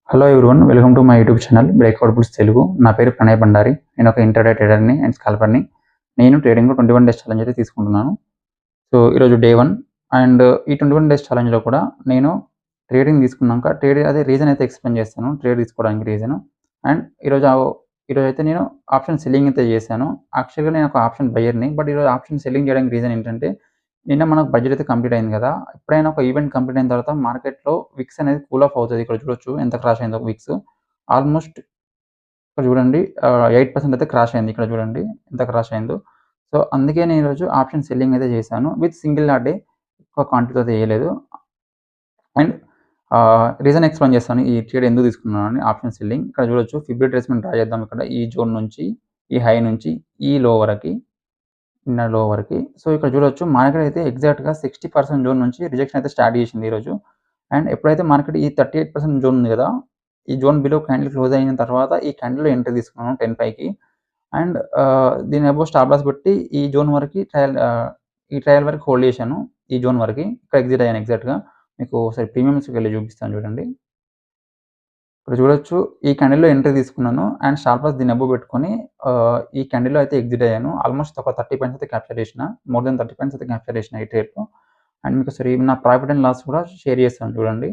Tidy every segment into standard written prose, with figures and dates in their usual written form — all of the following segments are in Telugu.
Hello everyone, welcome to my YouTube channel breakout bulls Telugu. నా పేరు ప్రణయ్ బండారి. నేను ఒక ఇంటర్డే ట్రేడర్ని అండ్ స్కాల్పర్ని. నేను ట్రేడింగ్లో 21 డేస్ ఛాలెంజ్ అయితే తీసుకుంటున్నాను. సో ఈరోజు డే 1 అండ్ ఈ 21 డేస్ ఛాలెంజ్లో కూడా నేను ట్రేడింగ్ తీసుకున్నాక అదే రీజన్ అయితే ఎక్స్ప్లెయిన్ చేస్తాను, ట్రేడ్ తీసుకోవడానికి రీజన్. అండ్ ఈరోజు అయితే నేను ఆప్షన్ సెల్లింగ్ అయితే చేశాను. యాక్చువల్గా నేను ఒక ఆప్షన్ బయ్యర్ని, బట్ ఈరోజు ఆప్షన్ సెల్లింగ్ చేయడానికి రీజన్ ఏంటంటే, నిన్న మనకు బడ్జెట్ అయితే కంప్లీట్ అయింది కదా. ఎప్పుడైనా ఒక ఈవెంట్ కంప్లీట్ అయిన తర్వాత మార్కెట్‌లో విక్స్ అనేది కూల్ ఆఫ్ అవుతది. ఇక్కడ చూడొచ్చు ఎంత క్రాష్ అయిందో విక్స్. ఆల్మోస్ట్ ఇక్కడ చూడండి 8% అయితే క్రాష్ అయింది. ఇక్కడ చూడండి ఎంత క్రాష్ అయిందో. సో అందుకే నేను ఈరోజు ఆప్షన్ సెల్లింగ్ అయితే చేశాను. విత్ సింగిల్ లాటే, ఎక్కువ క్వాంటిటీతో అయితే చేయలేదు. అండ్ రీజన్ ఎక్స్‌ప్లెయిన్ చేస్తాను ఈ ట్రేడ్ ఎందుకు తీసుకున్నానని. ఆప్షన్ సెల్లింగ్ ఇక్కడ చూడొచ్చు. ఫిబ్ రిట్రేస్‌మెంట్ డ్రా చేద్దాం. ఇక్కడ ఈ జోన్ నుంచి, ఈ హై నుంచి ఈ లో వరకి, నిన్న లో వరకి. సో ఇక్కడ చూడొచ్చు మార్కెట్ అయితే ఎగ్జాక్ట్‌గా 60% జోన్ నుంచి రిజెక్షన్ అయితే స్టార్ట్ చేసింది ఈరోజు. అండ్ ఎప్పుడైతే మార్కెట్ ఈ 38% జోన్ ఉంది కదా, ఈ జోన్ బిలో క్యాండిల్ క్లోజ్ అయిన తర్వాత ఈ క్యాండిల్‌లో ఎంట్రీ తీసుకున్నాను 10 పైకి. అండ్ దీని అబోవ్ స్టాప్ లాస్ పెట్టి ఈ జోన్ వరకి ఈ ట్రయల్ వరకు హోల్డ్ చేశాను. ఈ జోన్ వరకి ఇక్కడ ఎగ్జిట్ అయ్యాను ఎగ్జాక్ట్‌గా. మీకు ఒకసారి ప్రీమియమ్స్‌కి వెళ్ళి చూపిస్తాను చూడండి. ఇక్కడ చూడొచ్చు ఈ క్యాండిల్‌లో ఎంట్రీ తీసుకున్నాను అండ్ స్టాప్ లాస్ దీని అబోవ్ పెట్టుకొని ఈ క్యాండిల్‌లో అయితే ఎగ్జిట్ అయ్యాను. ఆల్మోస్ట్ ఒక 30 పాయింట్స్ అయితే క్యాప్చర్ చేసిన. మోర్ దెన్ 30 పాయింట్స్ అయితే క్యాప్చర్ చేసిన ఈ ట్రేడ్‌లో. అండ్ మీకు ఒకసారి నా ప్రాఫిట్ అండ్ లాస్ కూడా షేర్ చేస్తాను చూడండి.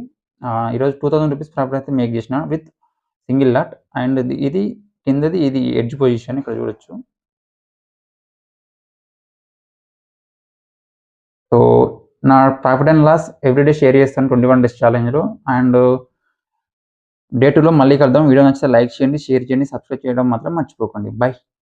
ఈరోజు 2000 రూపీస్ ప్రాఫిట్ అయితే మేక్ చేసిన విత్ సింగిల్ లాట్. అండ్ ఇది కిందది, ఇది ఎడ్జ్ పొజిషన్ ఇక్కడ చూడొచ్చు. సో నా profit and loss everyday share చేస్తాను 21 డేస్ ఛాలెంజ్‌లో. అండ్ డే 2లో మళ్ళీ కలుద్దాం. వీడియో నచ్చితే లైక్ చేయండి, షేర్ చేయండి, సబ్స్క్రైబ్ చేయడం మాత్రం మర్చిపోకండి. బై.